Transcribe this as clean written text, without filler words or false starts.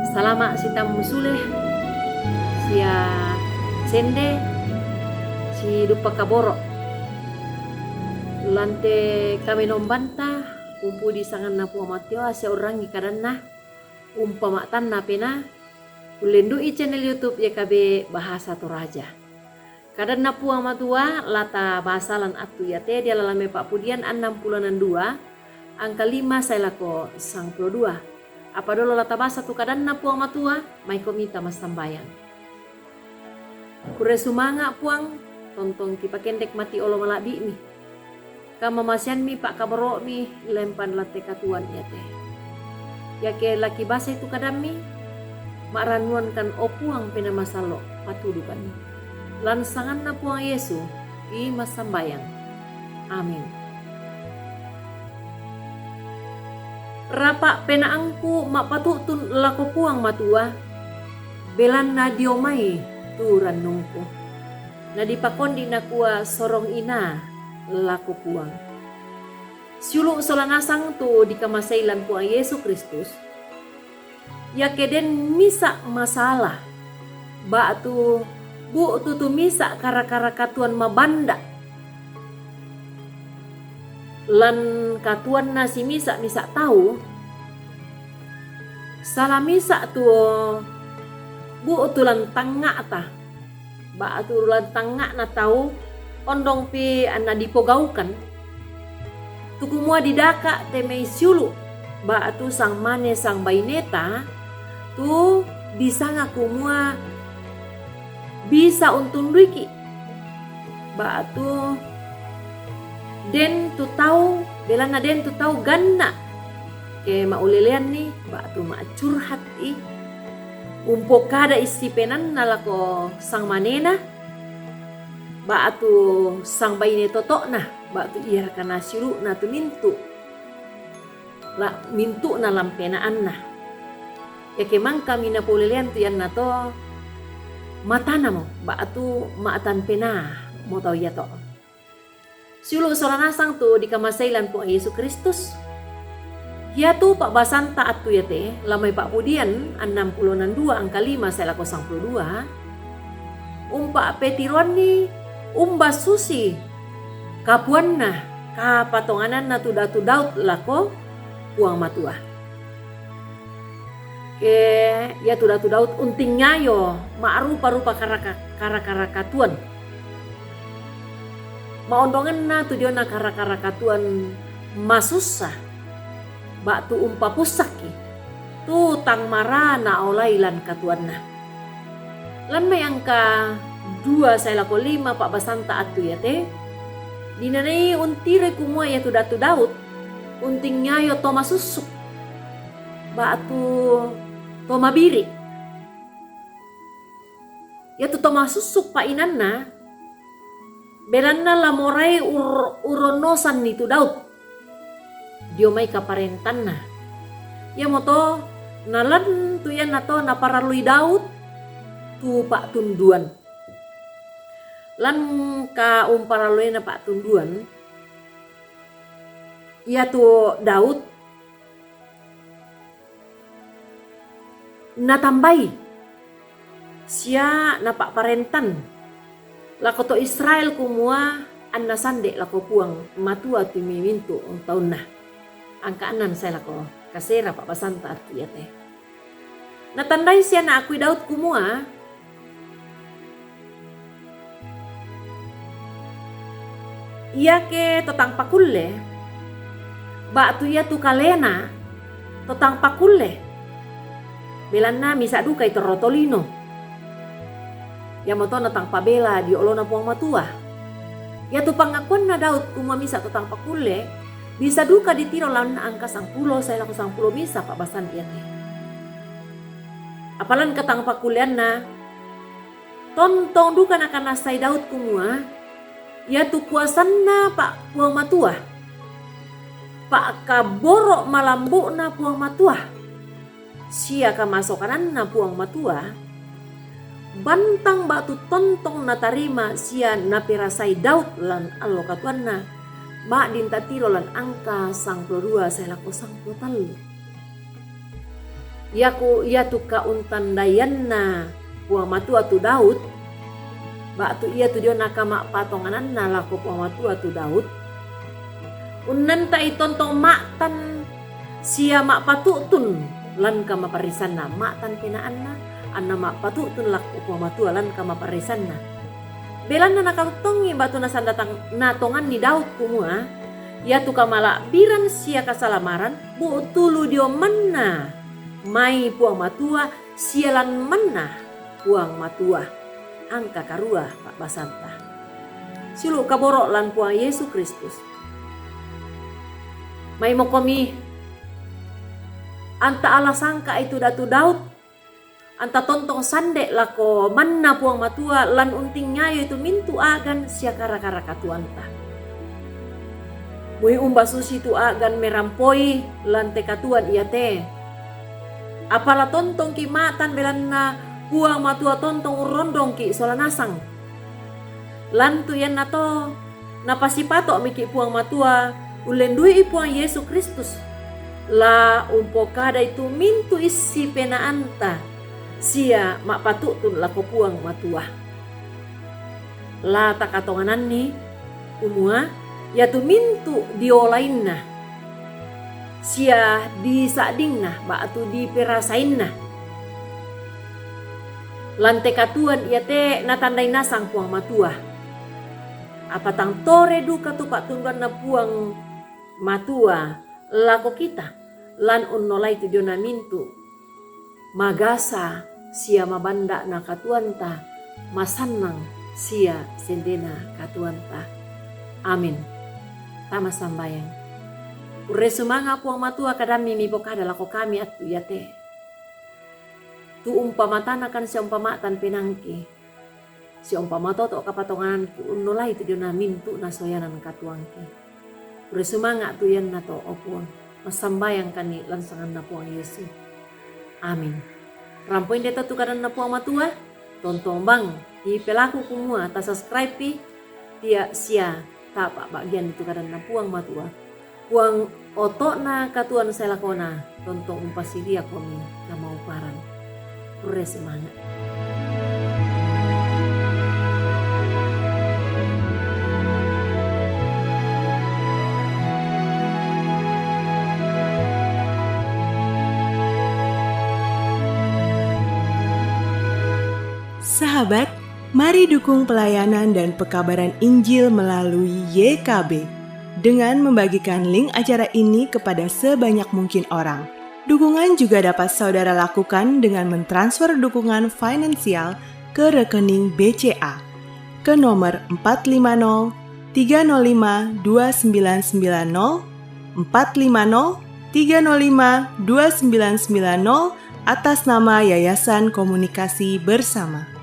Salama si tamusuleh, sia sende, si dupa kaboro. Lante kami nombanta, umpu di sangan na po matyo, asya orang ikaran na, umpamatan na pena, ulendu i channel YouTube ya kabe bahasa Toraja. Kadan na po matua, lata bahasa lan atu yate, dia lalame pak pudian 62, angka 5 saya lako 92. Apa dulu lata bahasa tu kadan na puang matua, may komita mas tambayan. Kure sumanga puang, tontong kipakendek mati olo malabi mi. Kamamasian mi pak kabaro mi, lempan late katuan yate. Ya ke laki bahasa itu kadam mi, maranuan kan opuang penamasalo, patudukan mi. Lansangan na puang Yesu, i mas tambayan. Amin. Rapa penaangku mapatutun lako puang matua, belan na diomay turan nungku. Na dipakondi na kuwa sorong ina lako puang. Siulu solanasang tu di kamasailan puang Yesu Kristus, ya keden misa masalah, ba tu bu tu misa kara-kara katuan mabanda. Lan katuan na si misa tahu salah misa tu bu utulan tangga ta ba utulan tangga na tahu ondong pi ana dipogaukan tu kumua didaka temei siulu ba tu sang mane sang baineta tu disanga kumua bisa untun duiki ba tu den tu tahu bela na den tu tahu ganna ke maulelean ni ba tu ma curhat i umpo kada istipenan nalako sang manena ba tu sang bayi toto na ba tu iya kana siru na tu mintu na lampenaan na ya kemang kami na paulelean tu yan na to matana mo ba tu maatan pena mo tau ya to. Siulu soranasang tu di kamasailan po ang Yesu Kristus. Hiya tu pak basanta at tu yate, lamay pak pudian, 62 angka 5 sa lako 12. Umpa petiron ni, umba susi, kapuan na, kapatonganan na tu daut lako, puang matua. Ke ya tu daut unting ngayo, maarupa-rupa kara-katuan. Maondongan na tu dia na kara-katuan masusah. Ba tu umpa pusaki. Tu tang mara na olailan katuan na. Lan may angka 2 saya lako 5 pak basanta atu yate. Dinanay untire kumua ya tu daut. Unting ngayo to masusuk. Ba tu to mabiri. Ya tu to masusuk pa inan na. Belan na lamoray uronosan ni tu daut. Dio may kaparentan na. Ya mo to, nalan tu yan na to naparalui daut. Tu pak tunduan. Lan ka umparalui na pak tunduan. Ya tu daut. Natambay. Siya na pak parentan. Lako to Israel kumua an nasande lako puang matua tu mimintu ang taon na. Angka 6 saya lako kasera pak basanta at yate. Natanday siya na ako'y daut kumua. Iya ke totang pakulle. Ba tu ya tu kalena totang pakulle. Belan na misa duka ito rotolino. Ya moto natang pabela di olo na puang matua. Ya tu pangakuan na daut kumamisa totang pakule bisa duka ditiro lan angka 10 saya laku 10 misa pak basan yate. Apalan katang pakulean na tontong duka na kana say daut kumua ya tu kuasan na pak puang matua. Pak kaboro malambu na puang matua. Sia kamasokanan na puang matua. Bantang batu tontong natarima sia napirasai daut lan allo katuan na ma dinta tiro lan angka 92 saya lako 93. ia tu kauntan dayanna puang matua tu Daud. Bak tu ia tu dia nakama patonganan na lako puang matua tu Daud. Unan ta itontong maktan sia mak patutun lan kama parisanna maktan pinaanna anna mak patutun lako puang matua lan kama parisanna. Belan na nakaltongi batu na sandatang natongan ni Daud kumua, ya tu kamala biran sia kasalamaran, bu tulu dio manna, mai puang matua sialan manna puang matua, angka karua Pak Basanta. Silu kaborok lan puang Yesus Kristus. Mai mokomi, anta ala sangka itu datu Daud, anta tontong sandek lako manna puang matua lan unting nyayo itu mintu agan sia kara-kara katuanta. Mui umba susi tu agan merampoi lan te katuan iya te. Apala tontong ki matan belanna puang matua tontong urondong ki solanasang. Lan tu yan nato napasipato miki puang matua ulendui puang Yesus Kristus. La umpo kada itu mintu isi penaanta. Sia mak patutun lako puang matua. La takatonganan ni umua ya tu mintu diolainna. Sia disadingna ba atu diperasainna. Lante katuan ia te natandai nasang puang matua. Apa tang tore duka tu pak tungguan na puang matua lako kita lan unnolai tu jona mintu. Magasa sia mabanda na katuanta, masanang sia sendena katuanta. Amin. Tama sambayang. Ure sumanga puang matua kadami mi bokada lako kami atu yate. Tu umpamatana kan si umpamatan pinangki. Si umpamato to kapatongan ki unnolai tu jona mintu na soyanan katuangki. Ure sumanga tu yan na to opuang. Masambayang kani lansangan na puang Yesus. Amin. Rampoin deta tukaran na puang matua, tontong bang, di pelaku kumua, ta subscribe pi, tia sia, tapa bagian tukaran na puang matua. Puang oto na katuan saya lakona, tontong umpasidia komi na mau parang. Pure semangat. Sahabat, mari dukung pelayanan dan pekabaran Injil melalui YKB dengan membagikan link acara ini kepada sebanyak mungkin orang. Dukungan juga dapat saudara lakukan dengan mentransfer dukungan finansial ke rekening BCA ke nomor 450 305 2990 450 305 2990 atas nama Yayasan Komunikasi Bersama.